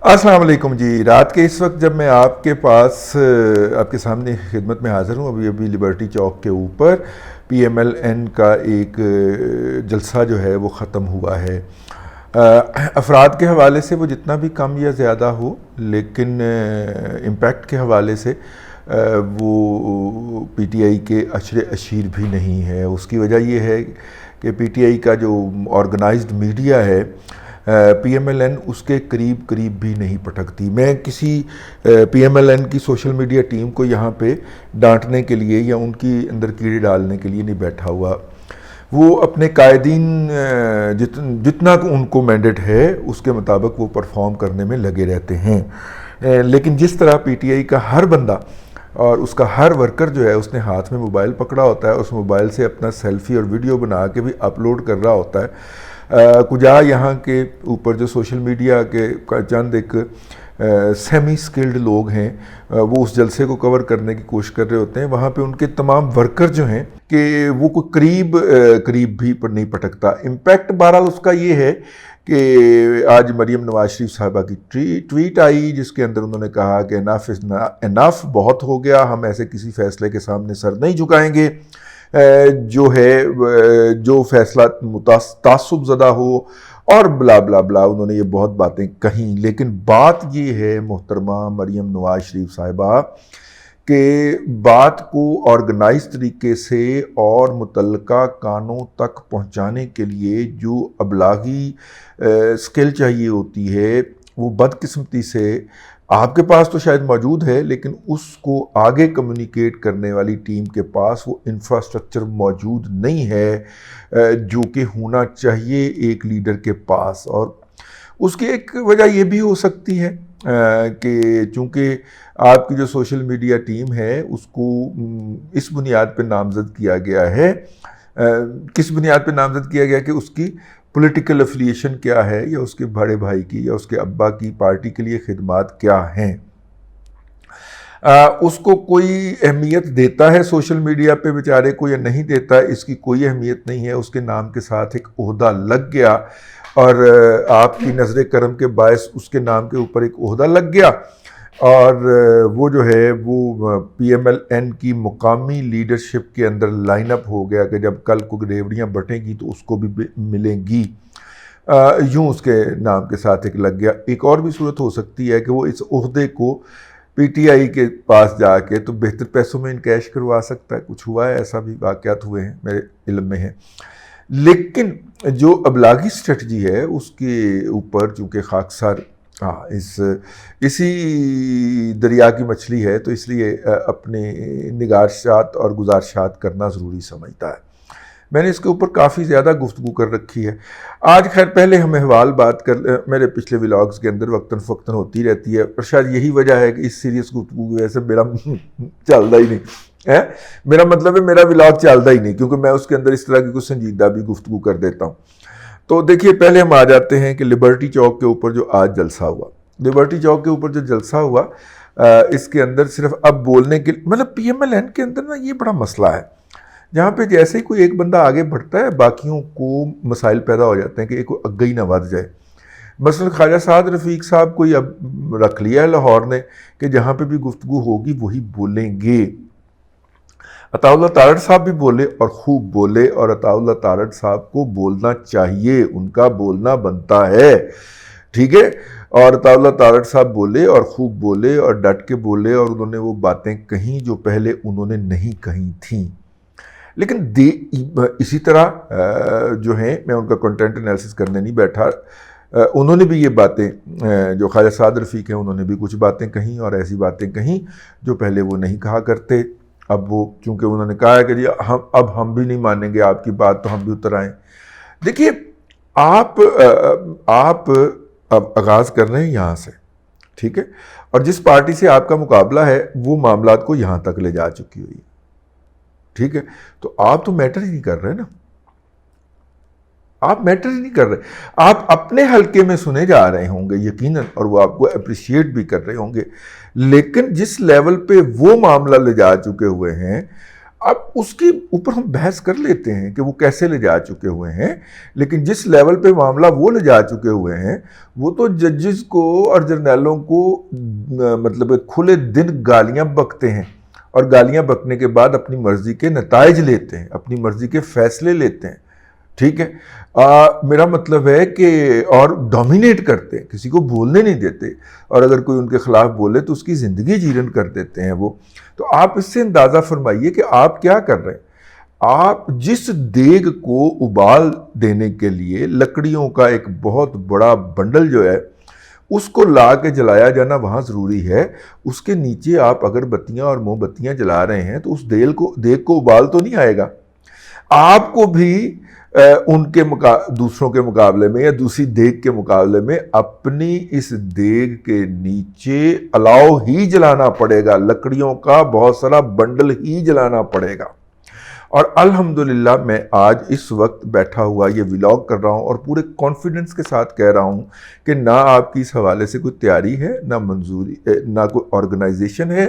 السلام علیکم جی. رات کے اس وقت جب میں آپ کے پاس آپ کے سامنے خدمت میں حاضر ہوں، ابھی لبرٹی چوک کے اوپر پی ایم ایل این کا ایک جلسہ جو ہے وہ ختم ہوا ہے. افراد کے حوالے سے وہ جتنا بھی کم یا زیادہ ہو، لیکن امپیکٹ کے حوالے سے وہ پی ٹی آئی کے اشر اشیر بھی نہیں ہے. اس کی وجہ یہ ہے کہ پی ٹی آئی کا جو آرگنائزڈ میڈیا ہے، پی ایم ایل این اس کے قریب بھی نہیں پٹکتی. میں کسی پی ایم ایل این کی سوشل میڈیا ٹیم کو یہاں پہ ڈانٹنے کے لیے یا ان کی اندر کیڑے ڈالنے کے لیے نہیں بیٹھا ہوا. وہ اپنے قائدین جتنا ان کو مینڈیٹ ہے اس کے مطابق وہ پرفارم کرنے میں لگے رہتے ہیں. لیکن جس طرح پی ٹی آئی کا ہر بندہ اور اس کا ہر ورکر جو ہے، اس نے ہاتھ میں موبائل پکڑا ہوتا ہے، اس موبائل سے اپنا سیلفی اور ویڈیو بنا کے بھی اپلوڈ کر رہا ہوتا ہے. کجا یہاں کے اوپر جو سوشل میڈیا کے چند ایک سیمی سکلڈ لوگ ہیں، وہ اس جلسے کو کور کرنے کی کوشش کر رہے ہوتے ہیں. وہاں پہ ان کے تمام ورکر جو ہیں کہ وہ کوئی قریب بھی پر نہیں پٹکتا. امپیکٹ بہرحال اس کا یہ ہے کہ آج مریم نواز شریف صاحبہ کی ٹویٹ آئی جس کے اندر انہوں نے کہا کہ انف بہت ہو گیا، ہم ایسے کسی فیصلے کے سامنے سر نہیں جھکائیں گے جو فیصلہ تعصب زدہ ہو اور بلا بلا بلا. انہوں نے یہ بہت باتیں کہیں، لیکن بات یہ ہے محترمہ مریم نواز شریف صاحبہ کہ بات کو آرگنائز طریقے سے اور متعلقہ کانوں تک پہنچانے کے لیے جو ابلاغی سکل چاہیے ہوتی ہے، وہ بدقسمتی سے آپ کے پاس تو شاید موجود ہے، لیکن اس کو آگے کمیونیکیٹ کرنے والی ٹیم کے پاس وہ انفراسٹرکچر موجود نہیں ہے جو کہ ہونا چاہیے ایک لیڈر کے پاس. اور اس کی ایک وجہ یہ بھی ہو سکتی ہے کہ چونکہ آپ کی جو سوشل میڈیا ٹیم ہے اس کو اس بنیاد پہ نامزد کیا گیا ہے، کس بنیاد پہ نامزد کیا گیا کہ اس کی پولیٹیکل افیلیشن کیا ہے، یا اس کے بڑے بھائی کی یا اس کے ابا کی پارٹی کے لیے خدمات کیا ہیں. اس کو کوئی اہمیت دیتا ہے سوشل میڈیا پہ بیچارے کو یا نہیں دیتا، اس کی کوئی اہمیت نہیں ہے. اس کے نام کے ساتھ ایک عہدہ لگ گیا اور آپ کی نظر کرم کے باعث اس کے نام کے اوپر ایک عہدہ لگ گیا، اور وہ جو ہے وہ پی ایم ایل این کی مقامی لیڈرشپ کے اندر لائن اپ ہو گیا کہ جب کل کو ریوڑیاں بٹیں گی تو اس کو بھی ملیں گی. یوں اس کے نام کے ساتھ ایک لگ گیا. ایک اور بھی صورت ہو سکتی ہے کہ وہ اس عہدے کو پی ٹی آئی کے پاس جا کے تو بہتر پیسوں میں انکیش کروا سکتا ہے. کچھ ہوا ہے، ایسا بھی واقعات ہوئے ہیں، میرے علم میں ہیں. لیکن جو ابلاغی اسٹریٹجی ہے اس کے اوپر چونکہ خاکسار اسی دریا کی مچھلی ہے، تو اس لیے اپنے نگارشات اور گزارشات کرنا ضروری سمجھتا ہے. میں نے اس کے اوپر کافی زیادہ گفتگو کر رکھی ہے. آج خیر پہلے ہم احوال بات کر میرے پچھلے ولاگز کے اندر وقتاً فوقتاً ہوتی رہتی ہے، اور شاید یہی وجہ ہے کہ اس سیریس گفتگو کی وجہ سے میرا چلتا ہی نہیں ہے. میرا مطلب ہے میرا ولاگ چلتا ہی نہیں، کیونکہ میں اس کے اندر اس طرح کی کچھ سنجیدہ بھی گفتگو کر دیتا ہوں. تو دیکھیے، پہلے ہم آ جاتے ہیں کہ لبرٹی چوک کے اوپر جو آج جلسہ ہوا. لبرٹی چوک کے اوپر جو جلسہ ہوا، اس کے اندر صرف اب بولنے کے مطلب پی ایم ایل این کے اندر نا یہ بڑا مسئلہ ہے، جہاں پہ جیسے ہی کوئی ایک بندہ آگے بڑھتا ہے باقیوں کو مسائل پیدا ہو جاتے ہیں کہ ایک اگے ہی نہ ود جائے. مثلا خواجہ سعد رفیق صاحب کو اب رکھ لیا ہے لاہور نے کہ جہاں پہ بھی گفتگو ہوگی وہی بولیں گے. عطا اللہ تارڑ صاحب بھی بولے اور خوب بولے، اور عطا اللہ تارڑ صاحب کو بولنا چاہیے، ان کا بولنا بنتا ہے، ٹھیک ہے. اور عطا اللہ تارڑ صاحب بولے اور خوب بولے اور ڈٹ کے بولے، اور انہوں نے وہ باتیں کہیں جو پہلے انہوں نے نہیں کہیں تھیں. لیکن اسی طرح جو ہیں، میں ان کا کنٹینٹ انالیسس کرنے نہیں بیٹھا، انہوں نے بھی یہ باتیں جو خواجہ سعد رفیق ہیں انہوں نے بھی کچھ باتیں کہیں، اور ایسی باتیں کہیں جو پہلے وہ نہیں کہا کرتے. اب وہ چونکہ انہوں نے کہا ہے کہ جی اب ہم بھی نہیں مانیں گے آپ کی بات، تو ہم بھی اتر آئیں. دیکھیے، آپ اب آغاز کر رہے ہیں یہاں سے، ٹھیک ہے، اور جس پارٹی سے آپ کا مقابلہ ہے وہ معاملات کو یہاں تک لے جا چکی ہوئی ہے، ٹھیک ہے. تو آپ تو میٹر ہی نہیں کر رہے نا، آپ میٹر ہی نہیں کر رہے. آپ اپنے حلقے میں سنے جا رہے ہوں گے یقیناً، اور وہ آپ کو اپریشیٹ بھی کر رہے ہوں گے، لیکن جس لیول پہ وہ معاملہ لے جا چکے ہوئے ہیں، اب اس کے اوپر ہم بحث کر لیتے ہیں کہ وہ کیسے لے جا چکے ہوئے ہیں، لیکن جس لیول پہ معاملہ وہ لے جا چکے ہوئے ہیں وہ تو ججز کو اور جرنیلوں کو مطلب کھلے دن گالیاں بکتے ہیں، اور گالیاں بکنے کے بعد اپنی مرضی کے نتائج لیتے ہیں، اپنی مرضی کے فیصلے لیتے ہیں، ٹھیک ہے۔ میرا مطلب ہے کہ اور ڈومینیٹ کرتے ہیں، کسی کو بولنے نہیں دیتے، اور اگر کوئی ان کے خلاف بولے تو اس کی زندگی جیرن کر دیتے ہیں وہ۔ تو آپ اس سے اندازہ فرمائیے کہ آپ کیا کر رہے ہیں۔ آپ جس دیگ کو ابال دینے کے لیے لکڑیوں کا ایک بہت بڑا بنڈل جو ہے اس کو لا کے جلایا جانا وہاں ضروری ہے، اس کے نیچے آپ اگر بتیاں اور موم بتیاں جلا رہے ہیں تو اس دیگ کو ابال تو نہیں آئے گا۔ آپ کو بھی ان کے دوسروں کے مقابلے میں یا دوسری دیگ کے مقابلے میں اپنی اس دیگ کے نیچے الاؤ ہی جلانا پڑے گا، لکڑیوں کا بہت سارا بنڈل ہی جلانا پڑے گا۔ اور الحمدللہ میں آج اس وقت بیٹھا ہوا یہ ولاگ کر رہا ہوں اور پورے کانفیڈنس کے ساتھ کہہ رہا ہوں کہ نہ آپ کی اس حوالے سے کوئی تیاری ہے، نہ منظوری، نہ کوئی آرگنائزیشن ہے،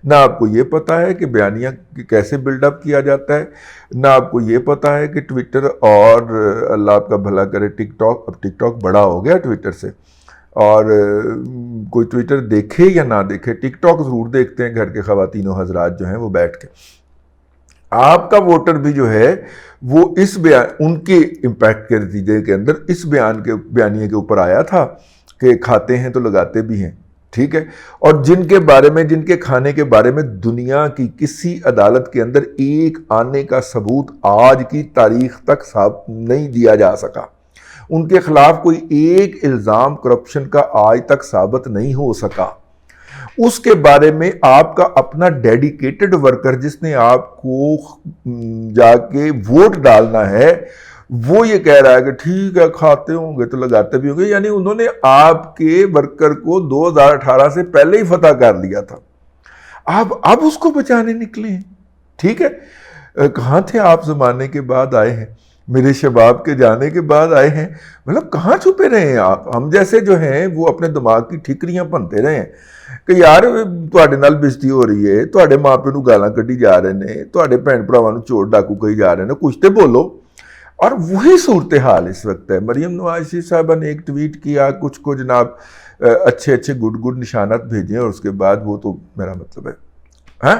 نہ آپ کو یہ پتہ ہے کہ بیانیہ کیسے بلڈ اپ کیا جاتا ہے، نہ آپ کو یہ پتہ ہے کہ ٹویٹر اور اللہ آپ کا بھلا کرے ٹک ٹاک، اب ٹک ٹاک بڑا ہو گیا ٹویٹر سے، اور کوئی ٹویٹر دیکھے یا نہ دیکھے ٹک ٹاک ضرور دیکھتے ہیں گھر کے خواتین و حضرات جو ہیں وہ بیٹھ کے۔ آپ کا ووٹر بھی جو ہے وہ اس ان کے امپیکٹ کے نتیجے کے اندر اس بیانیے کے اوپر آیا تھا کہ کھاتے ہیں تو لگاتے بھی ہیں، ٹھیک ہے۔ اور جن کے کھانے کے بارے میں دنیا کی کسی عدالت کے اندر ایک آنے کا ثبوت آج کی تاریخ تک نہیں دیا جا سکا، ان کے خلاف کوئی ایک الزام کرپشن کا آج تک ثابت نہیں ہو سکا، اس کے بارے میں آپ کا اپنا ڈیڈیکیٹڈ ورکر جس نے آپ کو جا کے ووٹ ڈالنا ہے وہ یہ کہہ رہا ہے کہ ٹھیک ہے کھاتے ہوں گے تو لگاتے بھی ہوں گے، یعنی انہوں نے آپ کے ورکر کو 2018 سے پہلے ہی فتح کر لیا تھا، آپ اب اس کو بچانے نکلے ہیں، ٹھیک ہے۔ کہاں تھے آپ زمانے کے بعد آئے ہیں، میرے شباب کے جانے کے بعد آئے ہیں، مطلب کہاں چھپے رہے ہیں آپ؟ ہم جیسے جو ہیں وہ اپنے دماغ کی ٹھکریاں بنتے رہے ہیں کہ یار تواڈے نال بےزتی ہو رہی ہے، تواڈے ماں پیو نوں گالاں کڈی جا رہے نے، تواڈے بھین بھراواں نوں چور ڈاکو کہی جا رہے نے، کچھ تے بولو۔ اور وہی صورتحال اس وقت ہے۔ مریم نواز شریف صاحبہ نے ایک ٹویٹ کیا، کچھ کو جناب اچھے گڈ نشانات بھیجیں، اور اس کے بعد وہ تو میرا مطلب ہے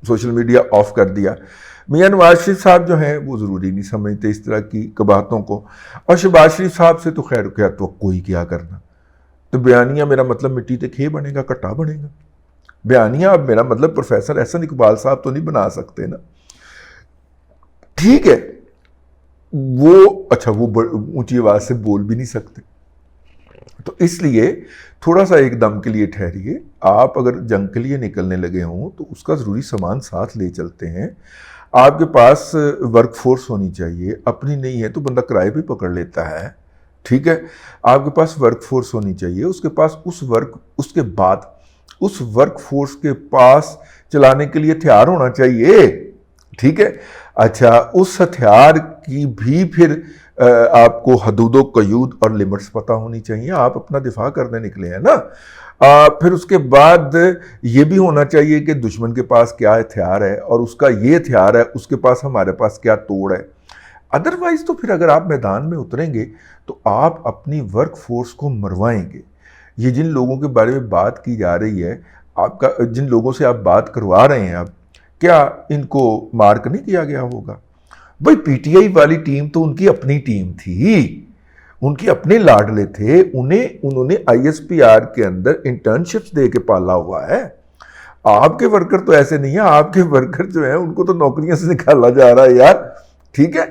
سوشل میڈیا آف کر دیا۔ میاں نواز شریف صاحب جو ہیں وہ ضروری نہیں سمجھتے اس طرح کی قباحتوں کو، اور شہباز شریف صاحب سے تو خیر کیا توقع ہی کیا کرنا۔ تو بیانیہ میرا مطلب مٹی تے کھے بنے گا، کٹا بنے گا بیانیہ۔ اب میرا مطلب پروفیسر احسن اقبال صاحب تو نہیں بنا سکتے نا، ٹھیک ہے۔ وہ اونچی آواز سے بول بھی نہیں سکتے، تو اس لیے تھوڑا سا ایک دم کے لیے ٹھہریے۔ آپ اگر جنگ کے لیے نکلنے لگے ہوں تو اس کا ضروری سامان ساتھ لے چلتے ہیں۔ آپ کے پاس ورک فورس ہونی چاہیے، اپنی نہیں ہے تو بندہ کرائے پہ پکڑ لیتا ہے، ٹھیک ہے۔ آپ کے پاس ورک فورس ہونی چاہیے، اس کے پاس اس کے بعد اس ورک فورس کے پاس چلانے کے لیے ہتھیار ہونا چاہیے، ٹھیک ہے۔ اچھا، اس ہتھیار کی بھی پھر آپ کو حدود و قیود اور لمٹس پتہ ہونی چاہیے، آپ اپنا دفاع کرنے نکلے ہیں نا۔ پھر اس کے بعد یہ بھی ہونا چاہیے کہ دشمن کے پاس کیا ہتھیار ہے اور اس کا یہ ہتھیار ہے، اس کے پاس ہمارے پاس کیا توڑ ہے۔ ادروائز تو پھر اگر آپ میدان میں اتریں گے تو آپ اپنی ورک فورس کو مروائیں گے۔ یہ جن لوگوں کے بارے میں بات کی جا رہی ہے، جن لوگوں سے آپ بات کروا رہے ہیں، اب کیا ان کو مارک نہیں کیا گیا ہوگا؟ بھائی پی ٹی آئی والی ٹیم تو ان کی اپنی ٹیم تھی، ان کے اپنے لاڈلے تھے، انہوں نے آئی ایس پی آر کے اندر انٹرنشپس دے کے پالا ہوا ہے۔ آپ کے ورکر تو ایسے نہیں ہیں، آپ کے ورکر جو ہیں ان کو تو نوکریاں سے نکالا جا رہا ہے یار، ٹھیک ہے۔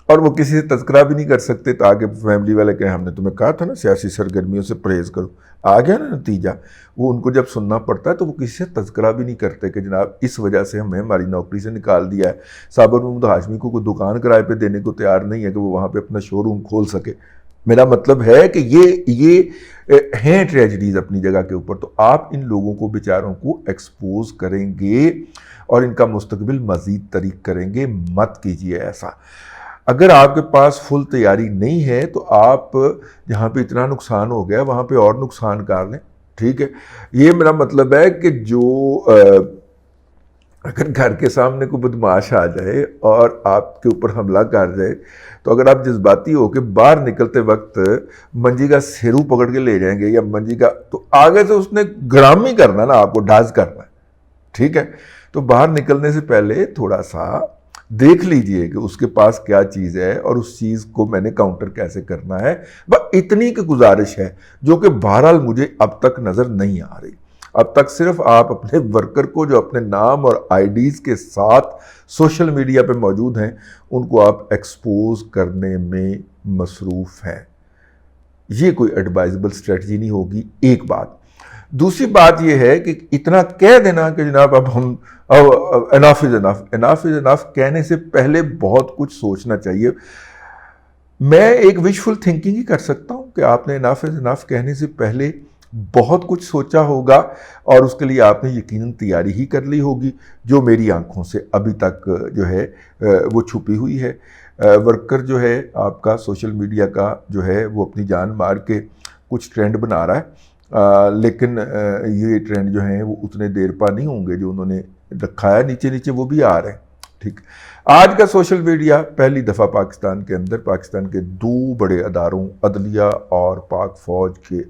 اور وہ کسی سے تذکرہ بھی نہیں کر سکتے تاکہ فیملی والے کہیں ہم نے تمہیں کہا تھا نا سیاسی سرگرمیوں سے پرہیز کرو، آ گیا نا نتیجہ۔ وہ ان کو جب سننا پڑتا ہے تو وہ کسی سے تذکرہ بھی نہیں کرتے کہ جناب اس وجہ سے ہمیں ہماری نوکری سے نکال دیا ہے۔ صابر محمود ہاشمی کو کوئی دکان کرائے پہ دینے کو تیار نہیں ہے کہ وہ وہاں پہ اپنا شو روم کھول سکے۔ میرا مطلب ہے کہ یہ ہیں ٹریجڈیز اپنی جگہ کے اوپر، تو آپ ان لوگوں کو بیچاروں کو ایکسپوز کریں گے اور ان کا مستقبل مزید طریق کریں گے، مت کیجیے ایسا۔ اگر آپ کے پاس فل تیاری نہیں ہے تو آپ جہاں پہ اتنا نقصان ہو گیا وہاں پہ اور نقصان کر لیں، ٹھیک ہے۔ یہ میرا مطلب ہے کہ جو اگر گھر کے سامنے کوئی بدماش آ جائے اور آپ کے اوپر حملہ کر جائے تو اگر آپ جذباتی ہو کہ باہر نکلتے وقت منجی کا سیرو پکڑ کے لے جائیں گے یا منجی کا، تو آگے سے اس نے گرام ہی کرنا نا، آپ کو ڈاز کرنا ہے، ٹھیک ہے؟ تو باہر نکلنے سے پہلے تھوڑا سا دیکھ لیجئے کہ اس کے پاس کیا چیز ہے اور اس چیز کو میں نے کاؤنٹر کیسے کرنا ہے. بس اتنی کی گزارش ہے جو کہ بہرحال مجھے اب تک نظر نہیں آ رہی. اب تک صرف آپ اپنے ورکر کو جو اپنے نام اور آئی ڈیز کے ساتھ سوشل میڈیا پہ موجود ہیں ان کو آپ ایکسپوز کرنے میں مصروف ہیں. یہ کوئی ایڈوائزبل اسٹریٹجی نہیں ہوگی. ایک بات. دوسری بات یہ ہے کہ اتنا کہہ دینا کہ جناب اب ہم اناف از اناف. اناف از اناف کہنے سے پہلے بہت کچھ سوچنا چاہیے. میں ایک وشفل تھنکنگ ہی کر سکتا ہوں کہ آپ نے اناف از اناف کہنے سے پہلے بہت کچھ سوچا ہوگا اور اس کے لیے آپ نے یقیناً تیاری ہی کر لی ہوگی جو میری آنکھوں سے ابھی تک جو ہے وہ چھپی ہوئی ہے. ورکر جو ہے آپ کا سوشل میڈیا کا جو ہے وہ اپنی جان مار کے کچھ ٹرینڈ بنا رہا ہے، لیکن یہ ٹرینڈ جو ہیں وہ اتنے دیر پا نہیں ہوں گے جو انہوں نے رکھا ہے. نیچے نیچے وہ بھی آ رہے ہیں. ٹھیک. آج کا سوشل میڈیا پہلی دفعہ پاکستان کے اندر پاکستان کے دو بڑے اداروں عدلیہ اور پاک فوج کے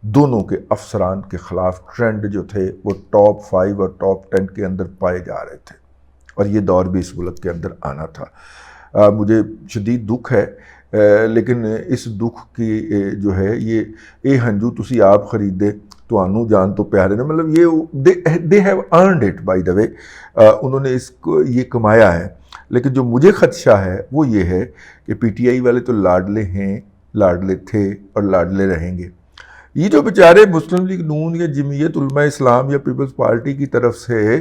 دونوں کے افسران کے خلاف ٹرینڈ جو تھے وہ ٹاپ 5 اور ٹاپ 10 کے اندر پائے جا رہے تھے اور یہ دور بھی اس ملک کے اندر آنا تھا. مجھے شدید دکھ ہے، لیکن اس دکھ کی جو ہے یہ ہنجو تسی آپ خریدے تو آنو جان تو پیارے نے، مطلب یہ they have earned it by the way. انہوں نے اس کو یہ کمایا ہے. لیکن جو مجھے خدشہ ہے وہ یہ ہے کہ پی ٹی آئی والے تو لاڈلے ہیں، لاڈلے تھے اور لاڈلے رہیں گے. یہ جو بیچارے مسلم لیگ نون یا جمعیت علماء اسلام یا پیپلز پارٹی کی طرف سے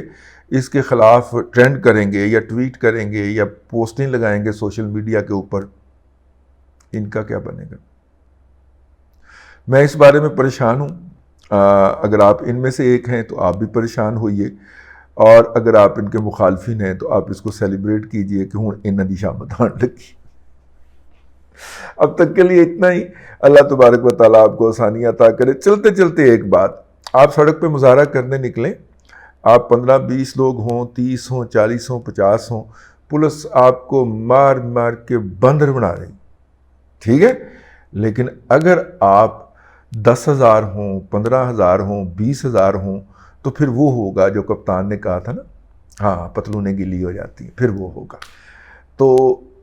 اس کے خلاف ٹرینڈ کریں گے یا ٹویٹ کریں گے یا پوسٹیں لگائیں گے سوشل میڈیا کے اوپر، ان کا کیا بنے گا؟ میں اس بارے میں پریشان ہوں. اگر آپ ان میں سے ایک ہیں تو آپ بھی پریشان ہوئیے، اور اگر آپ ان کے مخالفین ہیں تو آپ اس کو سیلیبریٹ کیجئے کہ ہوں انہاں دی شامت آن لگی. اب تک کے لیے اتنا ہی. اللہ تبارک و تعالیٰ آپ کو آسانی عطا کرے. چلتے چلتے ایک بات، آپ سڑک پہ مظاہرہ کرنے نکلیں، آپ 15-20 لوگ ہوں، 30 ہوں، 40 ہوں، 50 ہوں، پولیس آپ کو مار مار کے بندر بنا رہی، ٹھیک ہے؟ لیکن اگر آپ 10,000 ہوں، 15,000 ہوں، 20,000 ہوں تو پھر وہ ہوگا جو کپتان نے کہا تھا نا، ہاں پتلونیں گیلی ہو جاتی ہیں، پھر وہ ہوگا. تو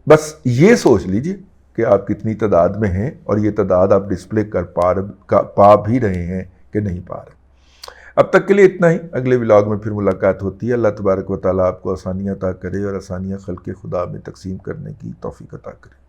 بس یہ سوچ لیجئے کہ آپ کتنی تعداد میں ہیں اور یہ تعداد آپ ڈسپلے کر پا بھی رہے ہیں کہ نہیں پا رہے. اب تک کے لیے اتنا ہی. اگلے ولاگ میں پھر ملاقات ہوتی ہے. اللہ تبارک و تعالیٰ آپ کو آسانیاں عطا کرے اور آسانیاں خلق خدا میں تقسیم کرنے کی توفیق عطا کرے.